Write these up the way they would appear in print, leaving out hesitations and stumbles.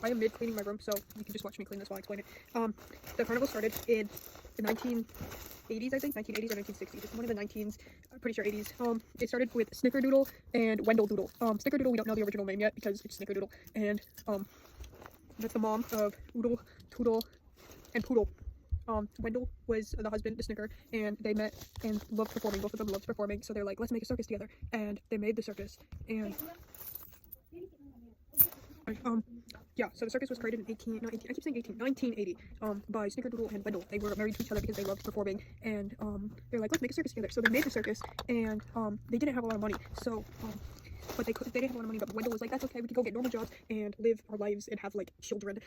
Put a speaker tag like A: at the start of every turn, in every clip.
A: I am mid cleaning my room, so you can just watch me clean this while I explain it. The carnival started in the 1980s, I think, 1980s or 1960s. It's one of the 19s, I'm pretty sure 80s. It started with Snickerdoodle and Wendell-Doodle. Snickerdoodle, we don't know the original name yet because it's Snickerdoodle, and that's the mom of Oodle, Toodle, and Poodle. Wendell was the husband to Snicker, and they met and loved performing. Both of them loved performing, so they're like, let's make a circus together. And they made the circus, and yeah, so the circus was created in 1980, by Snickerdoodle and Wendell. They were married to each other because they loved performing, and they're like, let's make a circus together. So they made the circus, and they didn't have a lot of money, so but they didn't have a lot of money. But Wendell was like, that's okay, we can go get normal jobs and live our lives and have like children.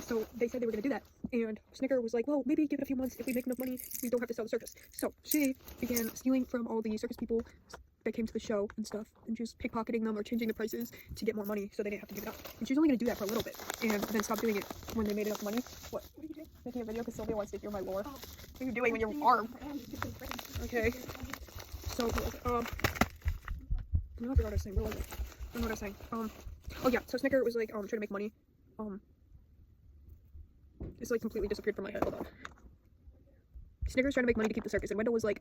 A: So they said they were gonna do that, and Snicker was like, well, maybe give it a few months. If we make enough money, we don't have to sell the circus. So she began stealing from all the circus people that came to the show and stuff, and just pickpocketing them or changing the prices to get more money so they didn't have to give it up. And she was only going to do that for a little bit and then stop doing it when they made enough money. What are you doing? Making a video because Sylvia wants to hear my lore. What are you doing with your arm? Okay. So, I forgot what I was saying. Where was it? I don't know what I was saying. Oh yeah, so Snicker was like, trying to make money. It's like completely disappeared from my head. Hold on. Snicker was trying to make money to keep the circus, and Wendell was like,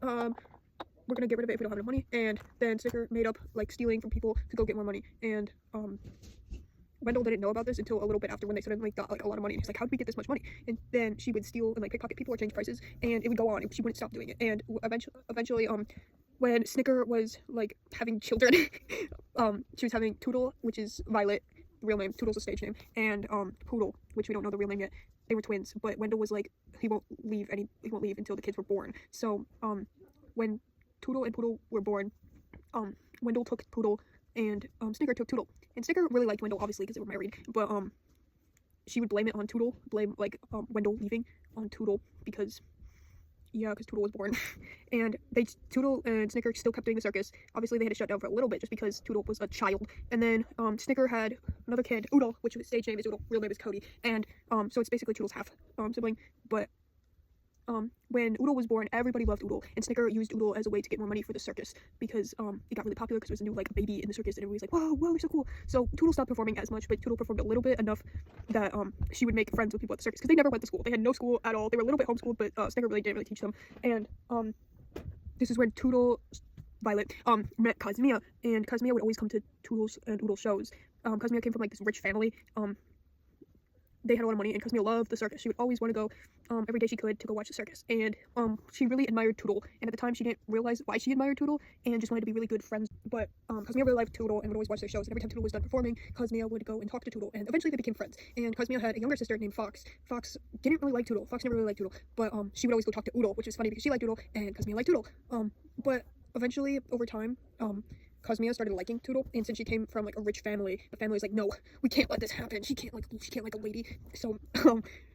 A: we're gonna get rid of it if we don't have enough money. And then Snicker made up like stealing from people to go get more money, and Wendell didn't know about this until a little bit after, when they suddenly got like a lot of money. And he's like, how did we get this much money? And then she would steal and like pickpocket people or change prices, and it would go on, and she wouldn't stop doing it. And eventually when Snicker was like having children, she was having Toodle, which is Violet, the real name. Toodle's a stage name, and Poodle, which we don't know the real name yet. They were twins, but Wendell was like, he won't leave until the kids were born. So when Toodle and Poodle were born, Wendell took Poodle, and Snicker took Toodle. And Snicker really liked Wendell, obviously, because they were married, but she would blame it on Toodle, blame Wendell leaving on Toodle, because Toodle was born. And Toodle and Snicker still kept doing the circus. Obviously they had to shut down for a little bit just because Toodle was a child. And then Snicker had another kid, Oodle, which his stage name is Oodle, real name is Cody. And so it's basically Toodle's half sibling. But when Oodle was born, everybody loved Oodle, and Snicker used Oodle as a way to get more money for the circus, because it got really popular because there was a new like baby in the circus, and everybody was like, whoa, you're so cool. So Toodle stopped performing as much, but Toodle performed a little bit, enough that she would make friends with people at the circus, because they never went to school. They had no school at all. They were a little bit homeschooled, but Snicker really didn't teach them. And this is when Violet met Cosmea, and Cosmea would always come to Toodle's and Oodle's shows. Cosmea came from like this rich family. They had a lot of money, and Cosmea loved the circus. She would always want to go every day she could to go watch the circus. And she really admired Toodle. And at the time, she didn't realize why she admired Toodle, and just wanted to be really good friends. But Cosmea really liked Toodle and would always watch their shows. And every time Toodle was done performing, Cosmea would go and talk to Toodle. And eventually, they became friends. And Cosmea had a younger sister named Fox. Fox didn't really like Toodle. Fox never really liked Toodle. But she would always go talk to Oodle, which is funny because she liked Toodle and Cosmea liked Toodle. But eventually, over time, Cosmea started liking Toodle, and since she came from like a rich family, the family was like, no, we can't let this happen. She can't like a lady. So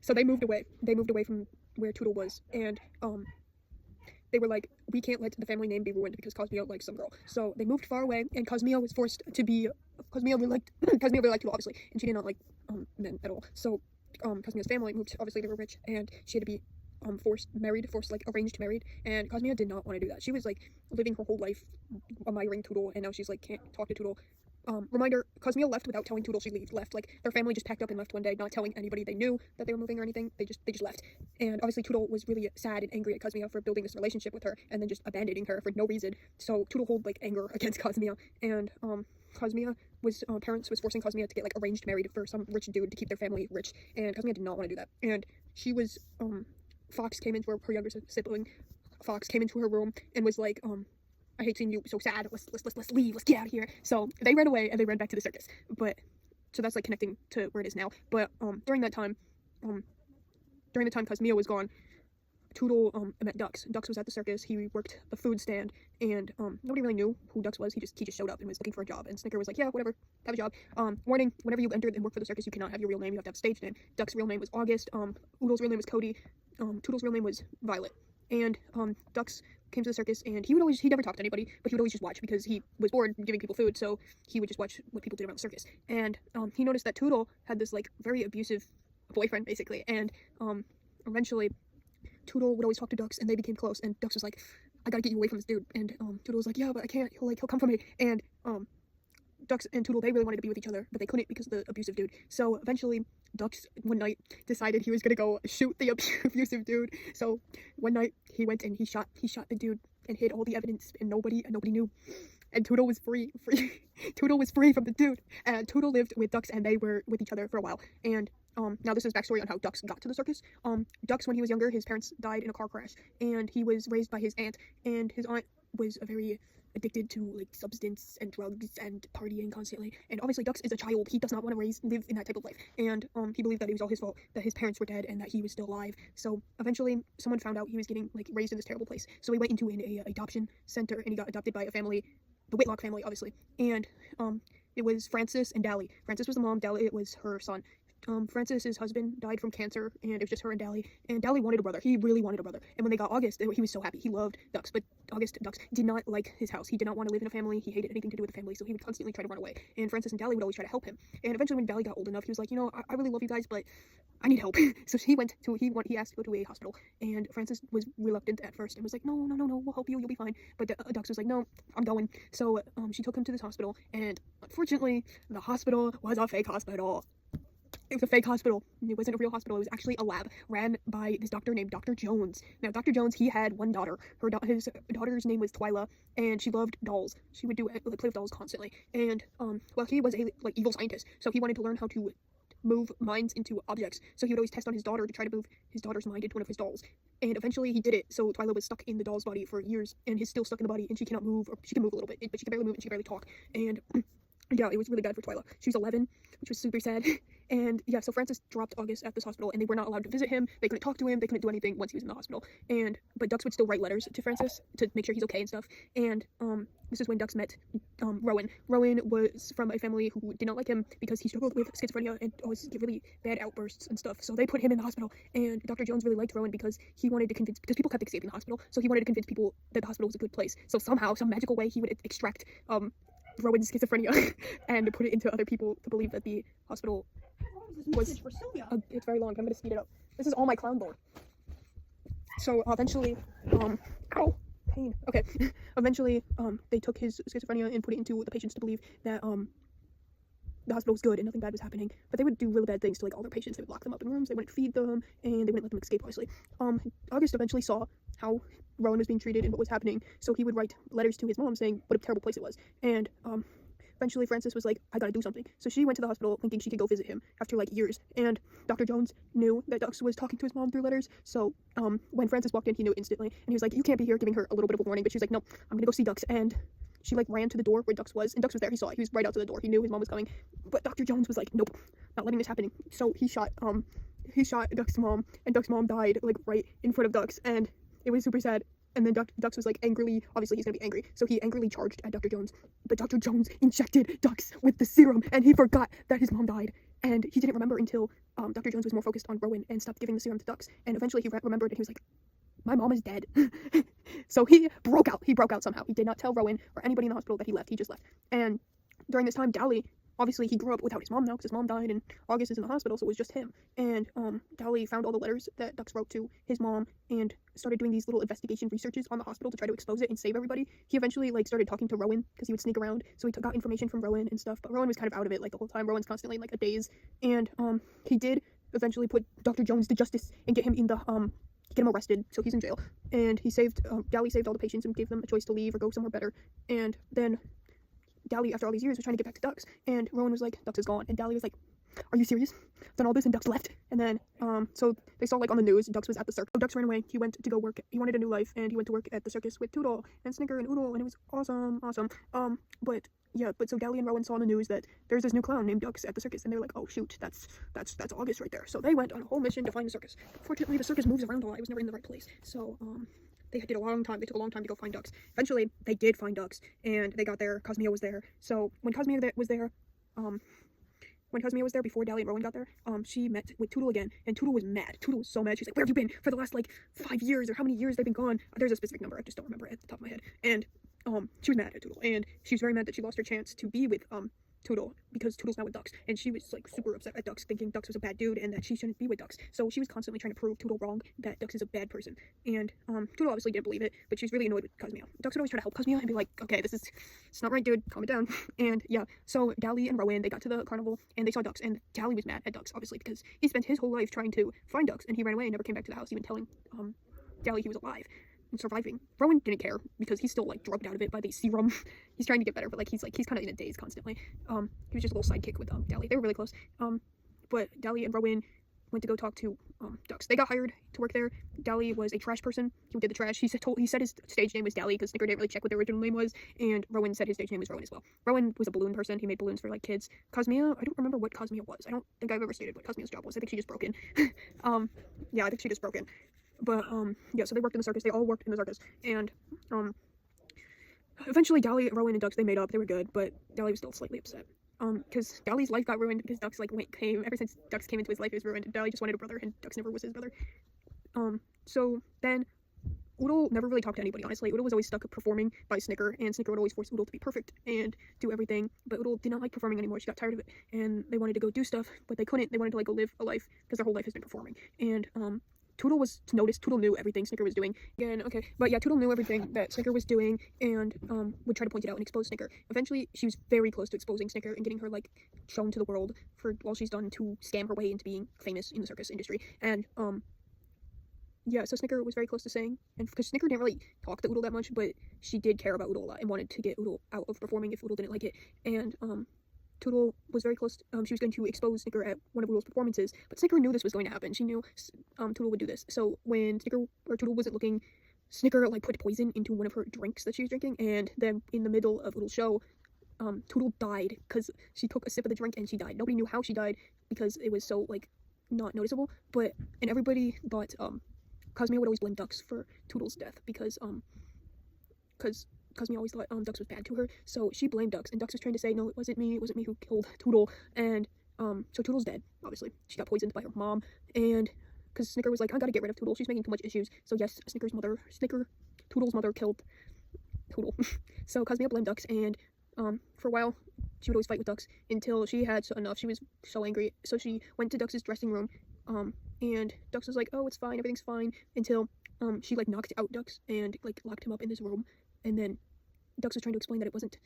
A: so they moved away. They moved away from where Toodle was, and they were like, we can't let the family name be ruined because Cosmea likes some girl. So they moved far away, and Cosmea was forced to be. Cosmea really liked Toodle, obviously, and she did not like men at all. So Cosmea's family moved. Obviously, they were rich, and she had to be forced like arranged married, and Cosmea did not want to do that. She was like living her whole life admiring Toodle, and now she's like can't talk to Toodle. Reminder, Cosmea left without telling Toodle she left. Like their family just packed up and left one day, not telling anybody they knew that they were moving or anything. They just left. And obviously Toodle was really sad and angry at Cosmea for building this relationship with her and then just abandoning her for no reason. So Toodle hold like anger against Cosmea, and Cosmea was parents was forcing Cosmea to get like arranged married for some rich dude to keep their family rich, and Cosmea did not want to do that. And she was Fox came into her younger sibling. Fox came into her room and was like, I hate seeing you so sad. Let's leave. Let's get out of here. So they ran away and they ran back to the circus. But so that's like connecting to where it is now. But during the time Cosmea was gone, Toodle met Dux. Dux was at the circus. He worked the food stand, and nobody really knew who Dux was. He just showed up and was looking for a job. And Snicker was like, yeah, whatever, have a job. Warning: whenever you enter and work for the circus, you cannot have your real name. You have to have a stage name. Dux's real name was August. Oodle's real name was Cody. Toodle's real name was Violet. And Dux came to the circus, and he never talked to anybody, but he would always just watch because he was bored giving people food, so he would just watch what people did around the circus. And he noticed that Toodle had this like very abusive boyfriend, basically, and eventually Toodle would always talk to Dux, and they became close, and Dux was like, I gotta get you away from this dude. And Toodle was like, yeah, but I can't, he'll come for me. And Dux and Toodle, they really wanted to be with each other, but they couldn't because of the abusive dude. So eventually Dux one night decided he was gonna go shoot the abusive dude. So one night he went and he shot the dude and hid all the evidence, and nobody knew. And Toodle was free. Toodle was free from the dude. And Toodle lived with Dux, and they were with each other for a while. And now this is backstory on how Dux got to the circus. Dux, when he was younger, his parents died in a car crash, and he was raised by his aunt. And his aunt was a very addicted to like substance and drugs and partying constantly. And obviously Dux is a child. He does not want to live in that type of life. And he believed that it was all his fault, that his parents were dead and that he was still alive. So eventually someone found out he was getting like raised in this terrible place. So he went into an adoption center, and he got adopted by a family, the Whitlock family, obviously. And it was Francis and Dally. Francis was the mom, Dally was her son. Francis's husband died from cancer, and it was just her and Dally. And Dally wanted a brother. He really wanted a brother. And when they got August, he was so happy. He loved Dux, but Dux did not like his house. He did not want to live in a family. He hated anything to do with the family, so he would constantly try to run away. And Francis and Dally would always try to help him. And eventually, when Dally got old enough, he was like, you know, I really love you guys, but I need help. So he asked to go to a hospital, and Francis was reluctant at first and was like, no, we'll help you, you'll be fine. But Dux was like, no, I'm going. So she took him to this hospital, and unfortunately, the hospital was a fake hospital. It was a fake hospital. It wasn't a real hospital. It was actually a lab ran by this doctor named Dr. Jones. Now, Dr. Jones, he had one daughter. His daughter's name was Twyla, and she loved dolls. She would play with dolls constantly. And well, he was a evil scientist, so he wanted to learn how to move minds into objects. So he would always test on his daughter to try to move his daughter's mind into one of his dolls. And eventually he did it. So Twyla was stuck in the doll's body for years, and is still stuck in the body, and she cannot move, or she can move a little bit, but she can barely move and she can barely talk. And yeah, it was really bad for Twyla. She was 11, which was super sad. And yeah, so Francis dropped August at this hospital, and they were not allowed to visit him. They couldn't talk to him. They couldn't do anything once he was in the hospital. But Dux would still write letters to Francis to make sure he's okay and stuff. And this is when Dux met Rowan. Rowan was from a family who did not like him because he struggled with schizophrenia and always get really bad outbursts and stuff. So they put him in the hospital. And Dr. Jones really liked Rowan because he wanted to convince, because people kept escaping the hospital, so he wanted to convince people that the hospital was a good place. So somehow, some magical way, he would extract Rowan's schizophrenia and put it into other people to believe that the hospital was it's very long, but I'm gonna speed it up. This is all my clown board. So eventually ow, pain. Okay. Eventually they took his schizophrenia and put it into the patients to believe that the hospital was good and nothing bad was happening. But they would do really bad things to like all their patients. They would lock them up in rooms, they wouldn't feed them, and they wouldn't let them escape, obviously. August eventually saw how Rowan was being treated and what was happening, so he would write letters to his mom saying what a terrible place it was. And eventually Francis was like, I gotta do something. So she went to the hospital thinking she could go visit him after like years. And Dr. Jones knew that Dux was talking to his mom through letters. So when Francis walked in, he knew instantly. And he was like, you can't be here, giving her a little bit of a warning. But she was like, no, I'm gonna go see Dux. And she like ran to the door where Dux was, and Dux was there. He saw it. He was right out to the door. He knew his mom was coming. But Dr. Jones was like, nope, not letting this happen. So he shot Dux's mom, and Dux's mom died like right in front of Dux, and it was super sad. And then Dux was like angrily, obviously he's gonna be angry, so he angrily charged at Dr. Jones. But Dr. Jones injected Dux with the serum, and he forgot that his mom died. And he didn't remember until Dr. Jones was more focused on Rowan and stopped giving the serum to Dux. And eventually he remembered, and he was like, my mom is dead. So he broke out somehow. He did not tell Rowan or anybody in the hospital that he left. He just left. And during this time, Dally, obviously he grew up without his mom now because his mom died and August is in the hospital, so it was just him. And Dally found all the letters that Dux wrote to his mom and started doing these little investigation researches on the hospital to try to expose it and save everybody. He eventually like started talking to Rowan because he would sneak around, so he got information from Rowan and stuff. But Rowan was kind of out of it like the whole time. Rowan's constantly in like a daze. And he did eventually put Dr. Jones to justice and get him in the get him arrested, so he's in jail. And he saved Dally saved all the patients and gave them a choice to leave or go somewhere better. And then Dally, after all these years, was trying to get back to Dux, and Rowan was like, Dux is gone. And Dally was like, are you serious? Done all this and Dux left. And then so they saw like on the news Dux was at the circus. So Dux ran away. He went to go work. He wanted a new life, and he went to work at the circus with Toodle and Snicker and Oodle, and it was awesome. But so Dally and Rowan saw on the news that there's this new clown named Dux at the circus, and they're like, oh shoot, that's August right there. So they went on a whole mission to find the circus. Fortunately, the circus moves around a lot. It was never in the right place. So they took a long time to go find Dux. Eventually they did find Dux, and they got there. Cosmeo was there. So when Cosmeo was there before Dally and Rowan got there, she met with Toodle again, and Toodle was mad. Toodle was so mad. She's like, where have you been for the last like 5 years, or how many years they've been gone? There's a specific number, I just don't remember it at the top of my head. And she was mad at Toodle, and she was very mad that she lost her chance to be with Toodle because Toodle's not with Ducks, and she was like super upset at Ducks, thinking Ducks was a bad dude and that she shouldn't be with Ducks. So she was constantly trying to prove Toodle wrong, that Ducks is a bad person. And Toodle obviously didn't believe it, but she was really annoyed with Cosmeo. Ducks would always try to help Cosmeo and be like, okay, it's not right, dude, calm it down. And yeah, so Dally and Rowan, they got to the carnival and they saw Ducks, and Dally was mad at Ducks obviously because he spent his whole life trying to find Ducks, and he ran away and never came back to the house, even telling Dally he was alive and surviving. Rowan didn't care because he's still like drugged out of it by the serum. He's trying to get better, but like he's kind of in a daze constantly. He was just a little sidekick with Dally. They were really close. But Dally and Rowan went to go talk to Ducks. They got hired to work there. Dally was a trash person. He did the trash. He said his stage name was Dally because Snicker didn't really check what their original name was, and Rowan said his stage name was Rowan as well. Rowan was a balloon person. He made balloons for like kids. Cosmea, I don't remember what Cosmea was. I don't think I've ever stated what Cosmea's job was. I think she just broke in. Yeah, I think she just broke in. But yeah, so they worked in the circus. They all worked in the circus, and eventually Dally, Rowan, and Ducks, they made up. They were good, but Dally was still slightly upset. Because Dally's life got ruined because Ducks came. Ever since Ducks came into his life, it was ruined. Dally just wanted a brother, and Ducks never was his brother. So then Oodle never really talked to anybody, honestly. Oodle was always stuck performing by Snicker, and Snicker would always force Oodle to be perfect and do everything, but Oodle did not like performing anymore. She got tired of it, and they wanted to go do stuff, but they couldn't. They wanted to like go live a life because their whole life has been performing. And Toodle was noticed. Toodle knew everything Snicker was doing. Again, okay, but yeah, Toodle knew everything that Snicker was doing and would try to point it out and expose Snicker. Eventually, she was very close to exposing Snicker and getting her like shown to the world for all she's done to scam her way into being famous in the circus industry. And yeah, so Snicker was very close to saying, and because Snicker didn't really talk to Oodle that much, but she did care about Oodle a lot and wanted to get Oodle out of performing if Oodle didn't like it. And Toodle was very close. She was going to expose Snicker at one of Oodle's performances, but Snicker knew this was going to happen. She knew Toodle would do this. So when Toodle wasn't looking, Snicker like put poison into one of her drinks that she was drinking, and then in the middle of Oodle's show, Toodle died because she took a sip of the drink and she died. Nobody knew how she died because it was so like not noticeable. And everybody thought Cosmea would always blame Ducks for Toodle's death because Cosmea always thought Ducks was bad to her, so she blamed Ducks, and Ducks was trying to say, no, it wasn't me who killed Toodle. And so Toodle's dead, obviously. She got poisoned by her mom, and because Snicker was like, I gotta get rid of Toodle, she's making too much issues. So yes, Toodle's mother killed Toodle. So Cosmea blamed Ducks, and for a while she would always fight with Ducks until she had enough. She was so angry, so she went to Ducks' dressing room, and Ducks was like, oh, it's fine, everything's fine, until she like knocked out Ducks and like locked him up in this room. And then Ducks was trying to explain that it wasn't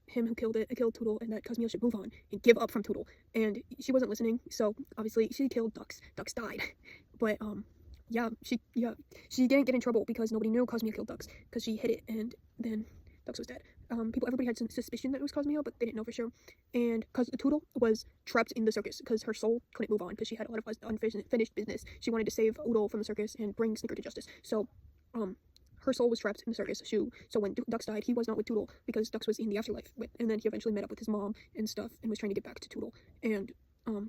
A: him who killed Toodle, and that Cosmea should move on and give up from Toodle. And she wasn't listening, so obviously she killed Ducks. Ducks died. But she didn't get in trouble because nobody knew Cosmea killed Ducks because she hid it, and then Ducks was dead. Everybody had some suspicion that it was Cosmea, but they didn't know for sure. And because Toodle was trapped in the circus because her soul couldn't move on because she had a lot of unfinished business. She wanted to save Oodle from the circus and bring Snicker to justice. So her soul was trapped in the circus. So when Ducks died, he was not with Toodle because Ducks was in the afterlife. And then he eventually met up with his mom and stuff and was trying to get back to Toodle. And but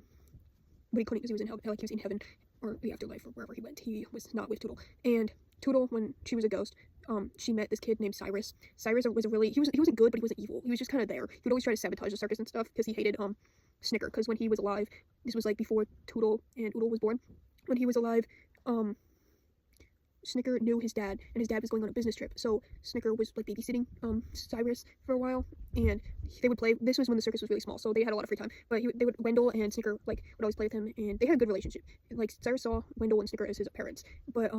A: he couldn't because he was in hell, like he was in heaven or the afterlife or wherever he went. He was not with Toodle. And Toodle, when she was a ghost, she met this kid named Cyrus. Cyrus was he wasn't good, but he wasn't evil. He was just kind of there. He would always try to sabotage the circus and stuff because he hated Snicker. Because when he was alive, this was like before Toodle and Oodle was born. When he was alive, Snicker knew his dad, and his dad was going on a business trip, so Snicker was like babysitting Cyrus for a while, and they would play. This was when the circus was really small, so they had a lot of free time. But Wendell and Snicker like would always play with him, and they had a good relationship. Like Cyrus saw Wendell and Snicker as his parents, but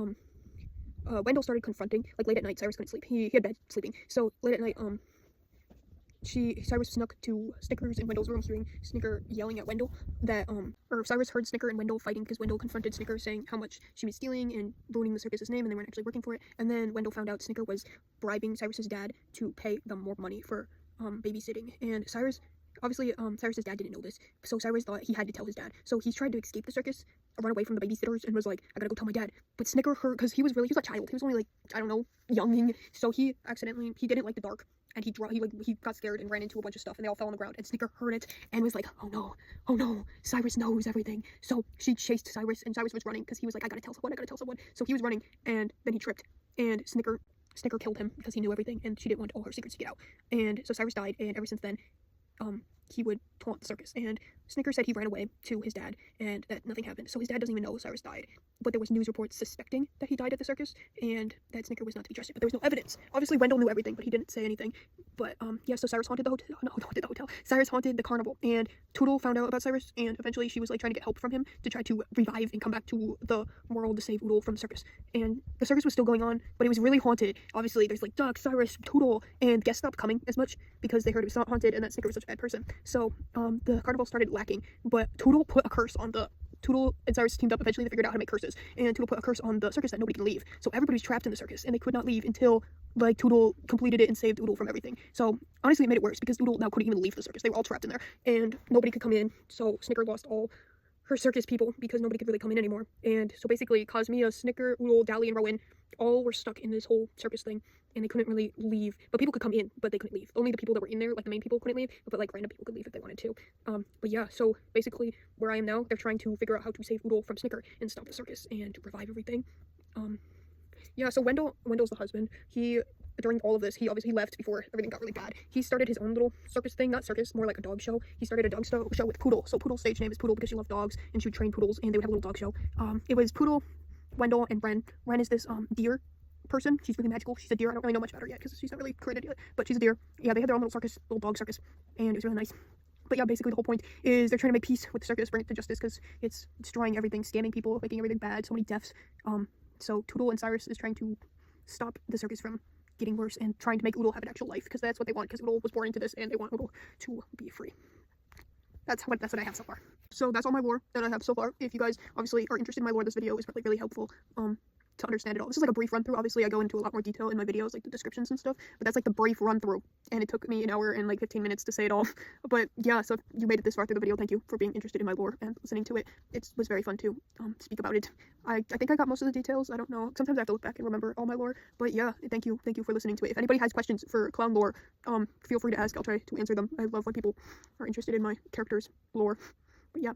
A: Wendell started confronting like late at night. Cyrus couldn't sleep. He had bad sleeping, so late at night Cyrus snuck to Snicker's and Wendell's room, hearing Snicker yelling at Wendell or Cyrus heard Snicker and Wendell fighting because Wendell confronted Snicker saying how much she was stealing and ruining the circus's name, and they weren't actually working for it. And then Wendell found out Snicker was bribing Cyrus's dad to pay them more money for babysitting. And Cyrus's dad didn't know this, so Cyrus thought he had to tell his dad. So he tried to escape the circus, run away from the babysitters, and was like, I gotta go tell my dad. But Snicker heard, because he was a child. He was only like, I don't know, younging. So he didn't like the dark. And he got scared and ran into a bunch of stuff, and they all fell on the ground. And Snicker heard it and was like, oh no, Cyrus knows everything. So she chased Cyrus, and Cyrus was running because he was like, I gotta tell someone. So he was running, and then he tripped, and Snicker killed him because he knew everything, and she didn't want all her secrets to get out. And so Cyrus died, and ever since then, he would taunt the circus, and Snicker said he ran away to his dad and that nothing happened. So his dad doesn't even know Cyrus died, but there was news reports suspecting that he died at the circus and that Snicker was not to be trusted, but there was no evidence. Obviously Wendell knew everything, but he didn't say anything. But yeah, so Cyrus haunted the hotel. No, haunted the hotel. Cyrus haunted the carnival, and Toodle found out about Cyrus, and eventually she was like trying to get help from him to try to revive and come back to the world to save Oodle from the circus. And the circus was still going on, but it was really haunted. Obviously there's like Duck, Cyrus, Toodle, and guests stopped coming as much because they heard it was not haunted and that Snicker was such a bad person. So the carnival started lacking, but Toodle put a curse on the Toodle and Cyrus teamed up. Eventually they figured out how to make curses, and Toodle put a curse on the circus that nobody can leave. So everybody's trapped in the circus and they could not leave until like Toodle completed it and saved Oodle from everything. So honestly it made it worse because Oodle now couldn't even leave the circus. They were all trapped in there and nobody could come in. So Snicker lost all her circus people because nobody could really come in anymore. And so basically Cosmia, Snicker, Oodle, Dally, and Rowan all were stuck in this whole circus thing, and they couldn't really leave. But people could come in, but they couldn't leave. Only the people that were in there, like the main people, couldn't leave, but like random people could leave if they wanted to. But yeah, so basically where I am now, they're trying to figure out how to save Oodle from Snicker and stop the circus and revive everything. Yeah, so Wendell's the husband. During all of this, he obviously left before everything got really bad. He started his own little circus thing, not circus, more like a dog show. He started a dog show with Poodle. So Poodle's stage name is Poodle because she loved dogs, and she would train poodles, and they would have a little dog show. It was Poodle, Wendell, and Ren. Ren is this deer person. She's really magical. She's a deer. I don't really know much about her yet because she's not really created yet, but she's a deer. Yeah, they had their own little circus, little dog circus, and it was really nice. But yeah, basically the whole point is they're trying to make peace with the circus, bring it to justice because it's destroying everything, scamming people, making everything bad, so many deaths. So Toodle and Cyrus is trying to stop the circus from getting worse and trying to make Oodle have an actual life because that's what they want, because Oodle was born into this and they want Oodle to be free. That's what I have so far. So that's all my lore that I have so far. If you guys obviously are interested in my lore, this video is probably really helpful to understand it all. This is like a brief run through. Obviously I go into a lot more detail in my videos, like the descriptions and stuff, but that's like the brief run through, and it took me an hour and like 15 minutes to say it all. But yeah, so if you made it this far through the video, thank you for being interested in my lore and listening to it. It was very fun to speak about it. I think I got most of the details. I don't know, sometimes I have to look back and remember all my lore, but yeah, thank you for listening to it. If anybody has questions for clown lore, feel free to ask. I'll try to answer them. I love when people are interested in my characters' lore. But yeah.